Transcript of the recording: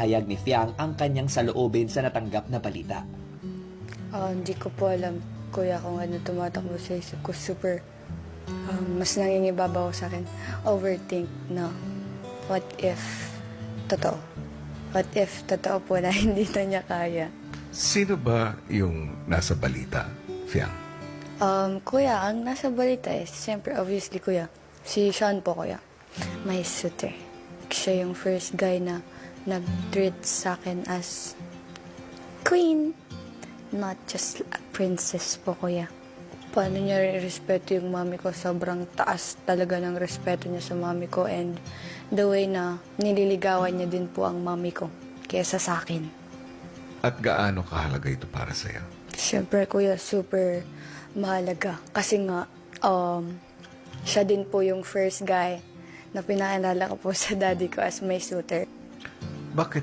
Hayag ni Fiang ang kanyang saloobin sa natanggap na balita. Hindi ko po alam, kuya, kung ano tumatakbo sa isip ko. Super, mas nangingibabaw sa akin. Overthink na, what if totoo? What if totoo po na hindi na niya kaya? Sino ba yung nasa balita, Fiang? Kuya, ang nasa balita is, siyempre, obviously, kuya, si Sean po, kuya. My suitor. Siya yung first guy na nag-treat sa akin as queen, not just a princess po, kuya. Paano niya respeto yung mami ko? Sobrang taas talaga ng respeto niya sa mami ko, and the way na nililigawan niya din po ang mami ko kaysa sa akin. At gaano kahalaga ito para sa'yo? Siyempre, kuya, super mahalaga. Kasi nga, siya din po yung first guy na pinakilala ko po sa daddy ko as my suitor. Bakit